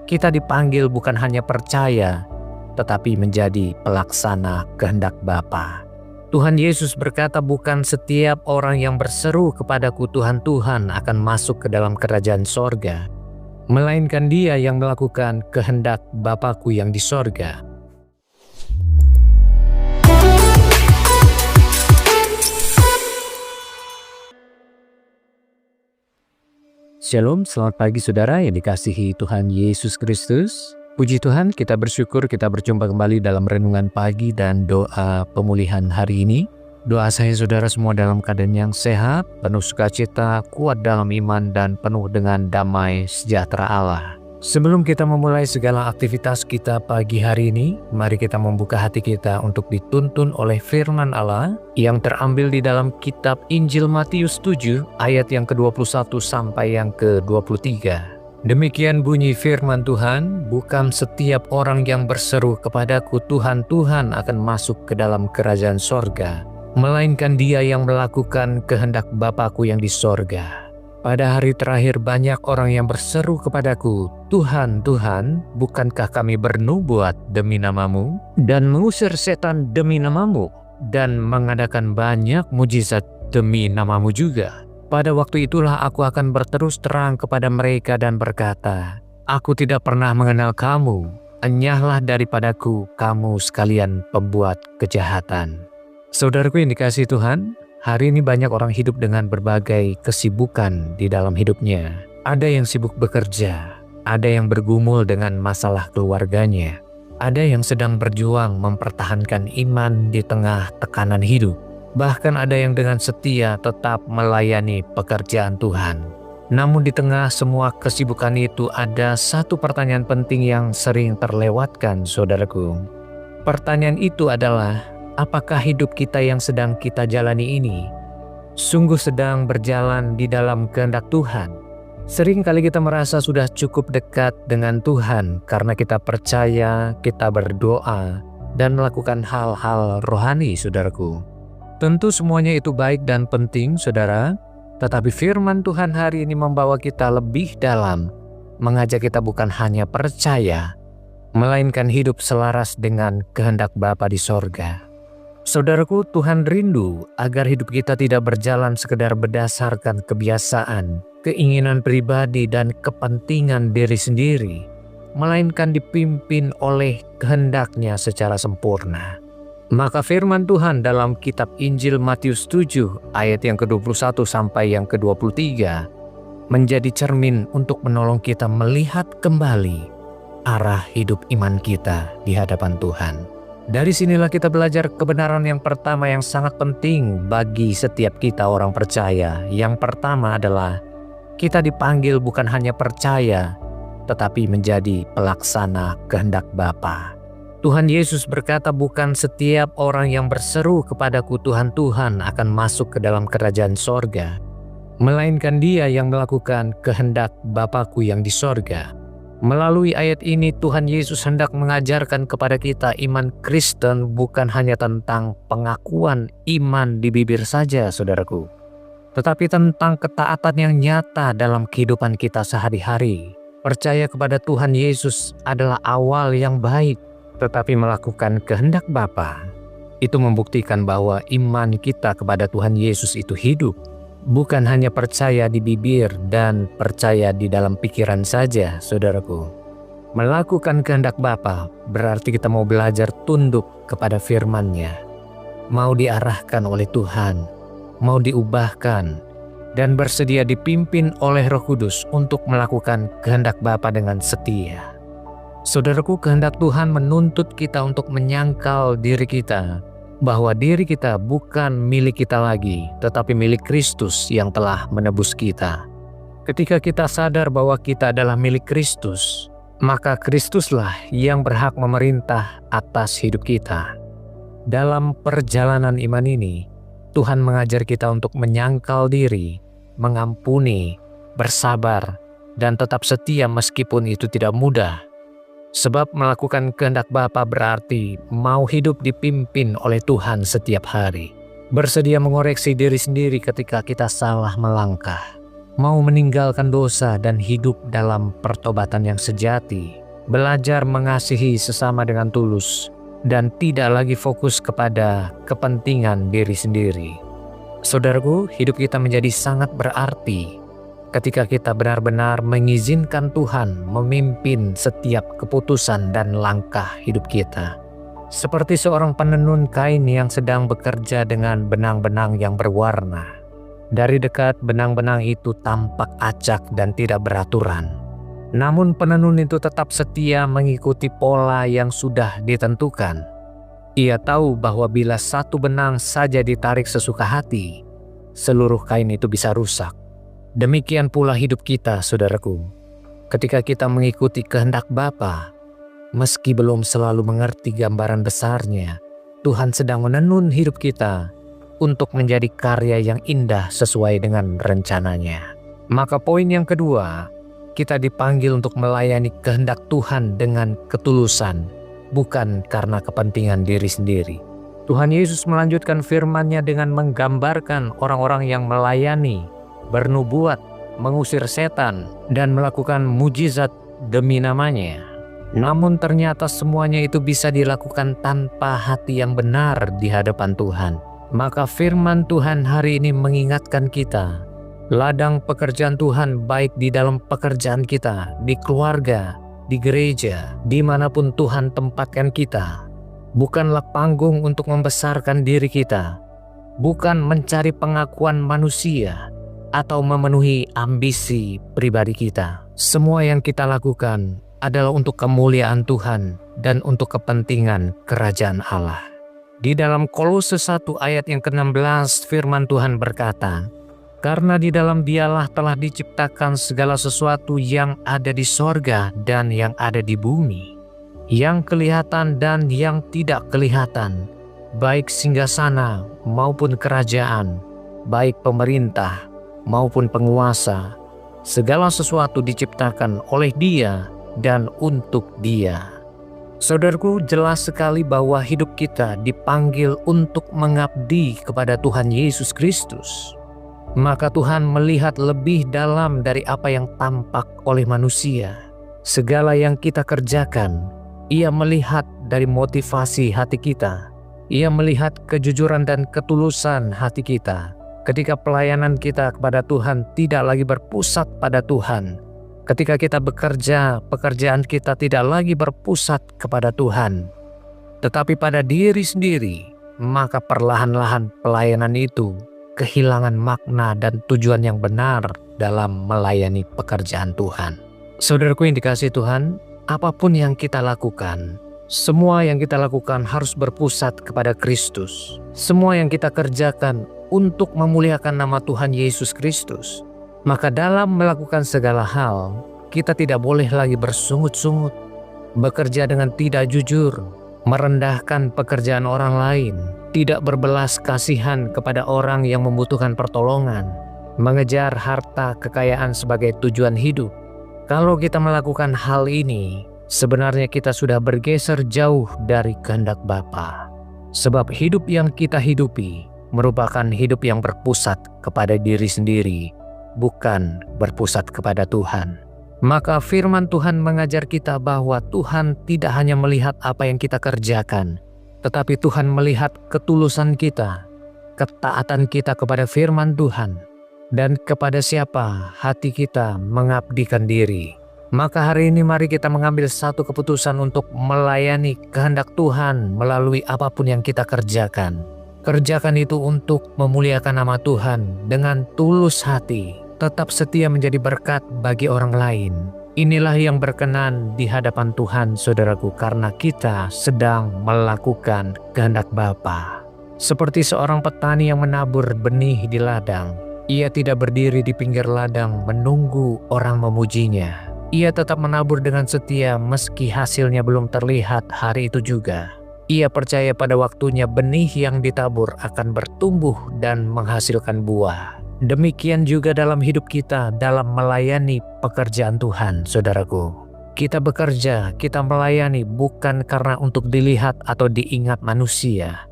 Kita dipanggil bukan hanya percaya, tetapi menjadi pelaksana kehendak Bapa. Tuhan Yesus berkata, bukan setiap orang yang berseru kepadaku Tuhan, Tuhan akan masuk ke dalam kerajaan sorga, melainkan dia yang melakukan kehendak Bapa-Ku yang di sorga. Shalom, selamat pagi saudara yang dikasihi Tuhan Yesus Kristus. Puji Tuhan, kita bersyukur kita berjumpa kembali dalam renungan pagi dan doa pemulihan hari ini. Doa saya saudara semua dalam keadaan yang sehat, penuh sukacita, kuat dalam iman, dan penuh dengan damai sejahtera Allah. Sebelum kita memulai segala aktivitas kita pagi hari ini, mari kita membuka hati kita untuk dituntun oleh firman Allah yang terambil di dalam kitab Injil Matius 7 ayat yang ke-21 sampai yang ke-23. Demikian bunyi firman Tuhan, bukan setiap orang yang berseru kepadaku Tuhan, Tuhan akan masuk ke dalam kerajaan sorga, melainkan dia yang melakukan kehendak Bapa-Ku yang di sorga. Pada hari terakhir banyak orang yang berseru kepadaku, Tuhan, Tuhan, bukankah kami bernubuat demi nama-Mu, dan mengusir setan demi nama-Mu, dan mengadakan banyak mujizat demi nama-Mu juga? Pada waktu itulah aku akan berterus terang kepada mereka dan berkata, aku tidak pernah mengenal kamu, enyahlah daripadaku kamu sekalian pembuat kejahatan. Saudaraku yang dikasihi Tuhan, hari ini banyak orang hidup dengan berbagai kesibukan di dalam hidupnya. Ada yang sibuk bekerja, ada yang bergumul dengan masalah keluarganya, ada yang sedang berjuang mempertahankan iman di tengah tekanan hidup. Bahkan ada yang dengan setia tetap melayani pekerjaan Tuhan. Namun di tengah semua kesibukan itu ada satu pertanyaan penting yang sering terlewatkan saudaraku. Pertanyaan itu adalah, apakah hidup kita yang sedang kita jalani ini sungguh sedang berjalan di dalam kehendak Tuhan? Sering kali kita merasa sudah cukup dekat dengan Tuhan karena kita percaya, kita berdoa, dan melakukan hal-hal rohani saudaraku. Tentu semuanya itu baik dan penting saudara, tetapi firman Tuhan hari ini membawa kita lebih dalam, mengajak kita bukan hanya percaya, melainkan hidup selaras dengan kehendak Bapa di sorga. Saudaraku, Tuhan rindu agar hidup kita tidak berjalan sekedar berdasarkan kebiasaan, keinginan pribadi, dan kepentingan diri sendiri, melainkan dipimpin oleh kehendak-Nya secara sempurna. Maka firman Tuhan dalam kitab Injil Matius 7 ayat yang ke-21 sampai yang ke-23 menjadi cermin untuk menolong kita melihat kembali arah hidup iman kita di hadapan Tuhan. Dari sinilah kita belajar kebenaran yang pertama yang sangat penting bagi setiap kita orang percaya. Yang pertama adalah kita dipanggil bukan hanya percaya, tetapi menjadi pelaksana kehendak Bapa. Tuhan Yesus berkata, bukan setiap orang yang berseru kepadaku Tuhan, Tuhan akan masuk ke dalam kerajaan sorga, melainkan dia yang melakukan kehendak Bapa-Ku yang di sorga. Melalui ayat ini Tuhan Yesus hendak mengajarkan kepada kita iman Kristen bukan hanya tentang pengakuan iman di bibir saja saudaraku, tetapi tentang ketaatan yang nyata dalam kehidupan kita sehari-hari. Percaya kepada Tuhan Yesus adalah awal yang baik, tetapi melakukan kehendak Bapa itu membuktikan bahwa iman kita kepada Tuhan Yesus itu hidup. Bukan hanya percaya di bibir dan percaya di dalam pikiran saja, saudaraku. Melakukan kehendak Bapa berarti kita mau belajar tunduk kepada firman-Nya, mau diarahkan oleh Tuhan, mau diubahkan, dan bersedia dipimpin oleh Roh Kudus untuk melakukan kehendak Bapa dengan setia. Saudaraku, kehendak Tuhan menuntut kita untuk menyangkal diri kita, bahwa diri kita bukan milik kita lagi, tetapi milik Kristus yang telah menebus kita. Ketika kita sadar bahwa kita adalah milik Kristus, maka Kristuslah yang berhak memerintah atas hidup kita. Dalam perjalanan iman ini, Tuhan mengajar kita untuk menyangkal diri, mengampuni, bersabar, dan tetap setia meskipun itu tidak mudah. Sebab melakukan kehendak Bapa berarti mau hidup dipimpin oleh Tuhan setiap hari. Bersedia mengoreksi diri sendiri ketika kita salah melangkah. mau meninggalkan dosa dan hidup dalam pertobatan yang sejati, belajar mengasihi sesama dengan tulus, dan tidak lagi fokus kepada kepentingan diri sendiri. Saudaraku, hidup kita menjadi sangat berarti ketika kita benar-benar mengizinkan Tuhan memimpin setiap keputusan dan langkah hidup kita. Seperti seorang penenun kain yang sedang bekerja dengan benang-benang yang berwarna. Dari dekat, benang-benang itu tampak acak dan tidak beraturan. Namun penenun itu tetap setia mengikuti pola yang sudah ditentukan. Ia tahu bahwa bila satu benang saja ditarik sesuka hati, seluruh kain itu bisa rusak. Demikian pula hidup kita, saudaraku. Ketika kita mengikuti kehendak Bapa, meski belum selalu mengerti gambaran besarnya, Tuhan sedang menenun hidup kita untuk menjadi karya yang indah sesuai dengan rencananya. Maka poin yang kedua, kita dipanggil untuk melayani kehendak Tuhan dengan ketulusan, bukan karena kepentingan diri sendiri. Tuhan Yesus melanjutkan firman-Nya dengan menggambarkan orang-orang yang melayani, bernubuat, mengusir setan, dan melakukan mujizat demi nama-Nya. Namun ternyata semuanya itu bisa dilakukan tanpa hati yang benar di hadapan Tuhan. Maka firman Tuhan hari ini mengingatkan kita, ladang pekerjaan Tuhan baik di dalam pekerjaan kita, di keluarga, di gereja, dimanapun Tuhan tempatkan kita, bukanlah panggung untuk membesarkan diri kita, bukan mencari pengakuan manusia, atau memenuhi ambisi pribadi kita. Semua yang kita lakukan adalah untuk kemuliaan Tuhan dan untuk kepentingan kerajaan Allah. Di dalam Kolose 1 ayat yang ke-16 firman Tuhan berkata, "Karena di dalam Dialah telah diciptakan segala sesuatu yang ada di sorga dan yang ada di bumi, yang kelihatan dan yang tidak kelihatan, baik singgasana maupun kerajaan, baik pemerintah maupun penguasa, segala sesuatu diciptakan oleh Dia dan untuk Dia." Saudaraku, jelas sekali bahwa hidup kita dipanggil untuk mengabdi kepada Tuhan Yesus Kristus. Maka Tuhan melihat lebih dalam dari apa yang tampak oleh manusia. Segala yang kita kerjakan, Ia melihat dari motivasi hati kita. Ia melihat kejujuran dan ketulusan hati kita. Ketika pelayanan kita kepada Tuhan tidak lagi berpusat pada Tuhan, ketika kita bekerja, pekerjaan kita tidak lagi berpusat kepada Tuhan, tetapi pada diri sendiri, maka perlahan-lahan pelayanan itu kehilangan makna dan tujuan yang benar dalam melayani pekerjaan Tuhan. Saudaraku yang dikasihi Tuhan, apapun yang kita lakukan, semua yang kita lakukan harus berpusat kepada Kristus. Semua yang kita kerjakan untuk memuliakan nama Tuhan Yesus Kristus. Maka dalam melakukan segala hal, kita tidak boleh lagi bersungut-sungut, bekerja dengan tidak jujur, merendahkan pekerjaan orang lain, tidak berbelas kasihan kepada orang yang membutuhkan pertolongan, mengejar harta kekayaan sebagai tujuan hidup. Kalau kita melakukan hal ini, sebenarnya kita sudah bergeser jauh dari kehendak Bapa. Sebab hidup yang kita hidupi merupakan hidup yang berpusat kepada diri sendiri, bukan berpusat kepada Tuhan. Maka firman Tuhan mengajar kita bahwa Tuhan tidak hanya melihat apa yang kita kerjakan, tetapi Tuhan melihat ketulusan kita, ketaatan kita kepada firman Tuhan, dan kepada siapa hati kita mengabdikan diri. Maka hari ini mari kita mengambil satu keputusan untuk melayani kehendak Tuhan melalui apapun yang kita kerjakan. Kerjakan itu untuk memuliakan nama Tuhan dengan tulus hati, tetap setia menjadi berkat bagi orang lain. Inilah yang berkenan di hadapan Tuhan, saudaraku, karena kita sedang melakukan kehendak Bapa. Seperti seorang petani yang menabur benih di ladang, ia tidak berdiri di pinggir ladang menunggu orang memujinya. Ia tetap menabur dengan setia meski hasilnya belum terlihat hari itu juga. Ia percaya pada waktunya benih yang ditabur akan bertumbuh dan menghasilkan buah. Demikian juga dalam hidup kita dalam melayani pekerjaan Tuhan, saudaraku. Kita bekerja, kita melayani bukan karena untuk dilihat atau diingat manusia,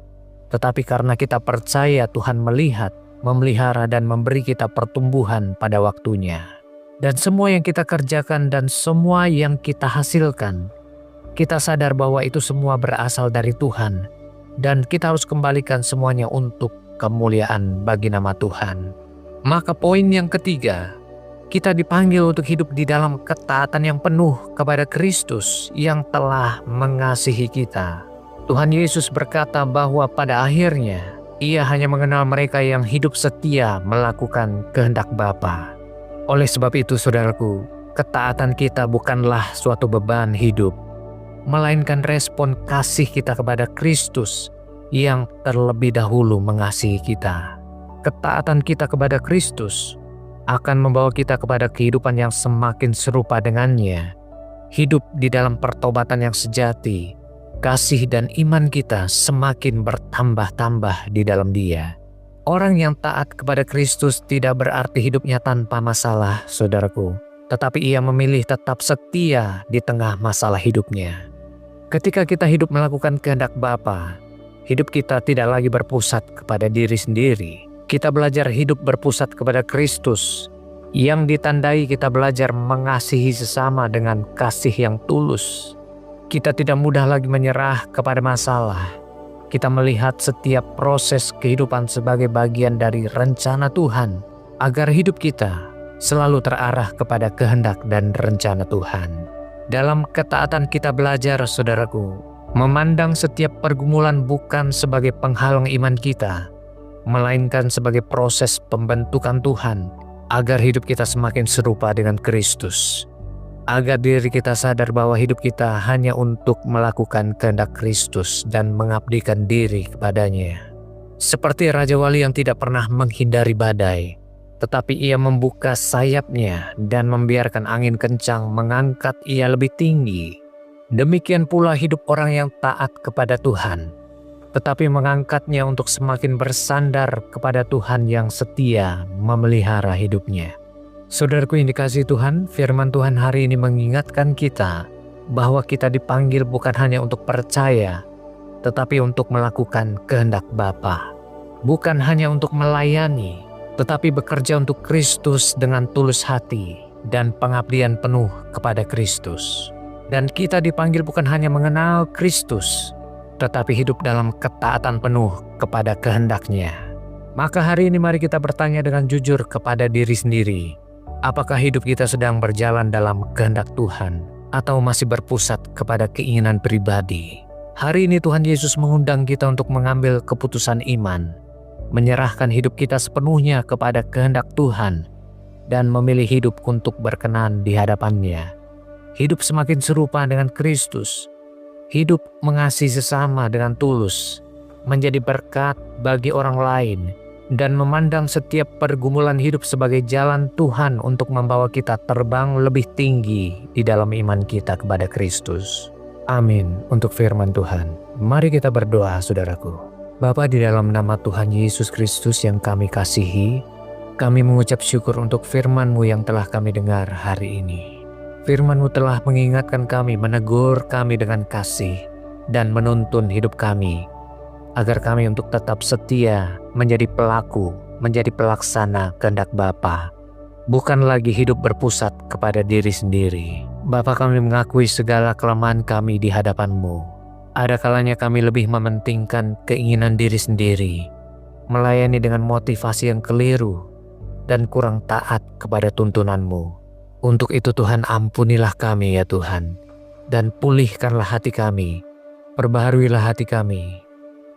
tetapi karena kita percaya Tuhan melihat memelihara dan memberi kita pertumbuhan pada waktunya. Dan semua yang kita kerjakan dan semua yang kita hasilkan, kita sadar bahwa itu semua berasal dari Tuhan. Dan kita harus kembalikan semuanya untuk kemuliaan bagi nama Tuhan. Maka poin yang ketiga, kita dipanggil untuk hidup di dalam ketaatan yang penuh kepada Kristus yang telah mengasihi kita. Tuhan Yesus berkata bahwa pada akhirnya Ia hanya mengenal mereka yang hidup setia melakukan kehendak Bapa. Oleh sebab itu saudaraku, ketaatan kita bukanlah suatu beban hidup, melainkan respon kasih kita kepada Kristus yang terlebih dahulu mengasihi kita. Ketaatan kita kepada Kristus akan membawa kita kepada kehidupan yang semakin serupa dengannya. Hidup di dalam pertobatan yang sejati, kasih dan iman kita semakin bertambah-tambah di dalam Dia. Orang yang taat kepada Kristus tidak berarti hidupnya tanpa masalah, saudaraku. Tetapi ia memilih tetap setia di tengah masalah hidupnya. Ketika kita hidup melakukan kehendak Bapa, hidup kita tidak lagi berpusat kepada diri sendiri. Kita belajar hidup berpusat kepada Kristus, yang ditandai kita belajar mengasihi sesama dengan kasih yang tulus. Kita tidak mudah lagi menyerah kepada masalah. Kita melihat setiap proses kehidupan sebagai bagian dari rencana Tuhan, agar hidup kita selalu terarah kepada kehendak dan rencana Tuhan. Dalam ketaatan kita belajar, saudaraku, memandang setiap pergumulan bukan sebagai penghalang iman kita, melainkan sebagai proses pembentukan Tuhan, agar hidup kita semakin serupa dengan Kristus. Agar diri kita sadar bahwa hidup kita hanya untuk melakukan kehendak Kristus dan mengabdikan diri kepadanya. Seperti Raja Wali yang tidak pernah menghindari badai, tetapi ia membuka sayapnya dan membiarkan angin kencang mengangkat ia lebih tinggi. Demikian pula hidup orang yang taat kepada Tuhan, tetapi mengangkatnya untuk semakin bersandar kepada Tuhan yang setia memelihara hidupnya. Saudaraku yang dikasihi Tuhan, firman Tuhan hari ini mengingatkan kita bahwa kita dipanggil bukan hanya untuk percaya, tetapi untuk melakukan kehendak Bapa. Bukan hanya untuk melayani, tetapi bekerja untuk Kristus dengan tulus hati dan pengabdian penuh kepada Kristus. Dan kita dipanggil bukan hanya mengenal Kristus, tetapi hidup dalam ketaatan penuh kepada kehendak-Nya. Maka hari ini mari kita bertanya dengan jujur kepada diri sendiri. Apakah hidup kita sedang berjalan dalam kehendak Tuhan atau masih berpusat kepada keinginan pribadi? Hari ini Tuhan Yesus mengundang kita untuk mengambil keputusan iman, menyerahkan hidup kita sepenuhnya kepada kehendak Tuhan, dan memilih hidup untuk berkenan di hadapan-Nya. Hidup semakin serupa dengan Kristus, hidup mengasihi sesama dengan tulus, menjadi berkat bagi orang lain, dan memandang setiap pergumulan hidup sebagai jalan Tuhan untuk membawa kita terbang lebih tinggi di dalam iman kita kepada Kristus. Amin untuk firman Tuhan. Mari kita berdoa, saudaraku. Bapa, di dalam nama Tuhan Yesus Kristus yang kami kasihi, kami mengucap syukur untuk firman-Mu yang telah kami dengar hari ini. Firman-Mu telah mengingatkan kami, menegur kami dengan kasih, dan menuntun hidup kami, agar kami untuk tetap setia menjadi pelaku, menjadi pelaksana kehendak Bapa. Bukan lagi hidup berpusat kepada diri sendiri. Bapa, kami mengakui segala kelemahan kami di hadapan-Mu. Ada kalanya kami lebih mementingkan keinginan diri sendiri, melayani dengan motivasi yang keliru, dan kurang taat kepada tuntunan-Mu. Untuk itu Tuhan, ampunilah kami ya Tuhan, dan pulihkanlah hati kami, perbaharuilah hati kami,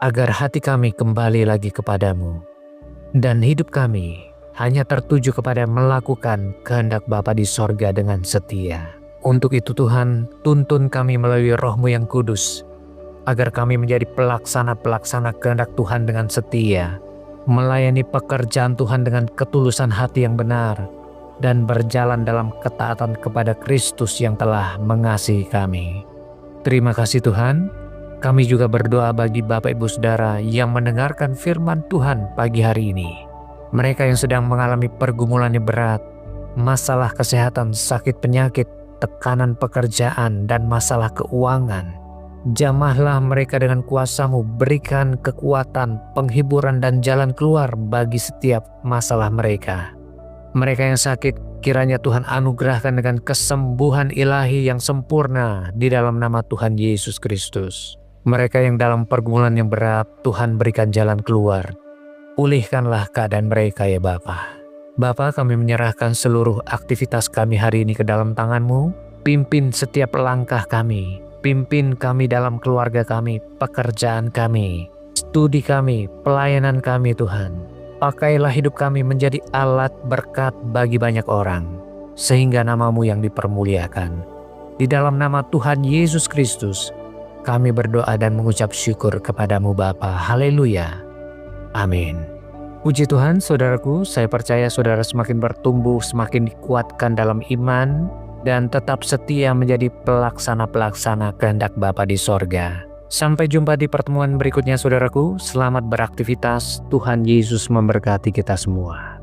agar hati kami kembali lagi kepadamu, dan hidup kami hanya tertuju kepada melakukan kehendak Bapa di sorga dengan setia. Untuk itu Tuhan, tuntun kami melalui Roh-Mu yang kudus, agar kami menjadi pelaksana-pelaksana kehendak Tuhan dengan setia, melayani pekerjaan Tuhan dengan ketulusan hati yang benar, dan berjalan dalam ketaatan kepada Kristus yang telah mengasihi kami. Terima kasih Tuhan. Kami juga berdoa bagi Bapak Ibu Saudara yang mendengarkan firman Tuhan pagi hari ini. Mereka yang sedang mengalami pergumulan yang berat, masalah kesehatan, sakit penyakit, tekanan pekerjaan, dan masalah keuangan. Jamahlah mereka dengan kuasa-Mu, berikan kekuatan, penghiburan dan jalan keluar bagi setiap masalah mereka. Mereka yang sakit, kiranya Tuhan anugerahkan dengan kesembuhan ilahi yang sempurna di dalam nama Tuhan Yesus Kristus. Mereka yang dalam pergumulan yang berat, Tuhan berikan jalan keluar. Pulihkanlah keadaan mereka ya Bapa. Bapa, kami menyerahkan seluruh aktivitas kami hari ini ke dalam tangan-Mu. Pimpin setiap langkah kami. Pimpin kami dalam keluarga kami, pekerjaan kami, studi kami, pelayanan kami Tuhan. Pakailah hidup kami menjadi alat berkat bagi banyak orang, sehingga nama-Mu yang dipermuliakan. Di dalam nama Tuhan Yesus Kristus, kami berdoa dan mengucap syukur kepada-Mu Bapa. Haleluya. Amin. Puji Tuhan, saudaraku, saya percaya saudara semakin bertumbuh, semakin dikuatkan dalam iman, dan tetap setia menjadi pelaksana-pelaksana kehendak Bapa di sorga. Sampai jumpa di pertemuan berikutnya saudaraku. Selamat beraktivitas. Tuhan Yesus memberkati kita semua.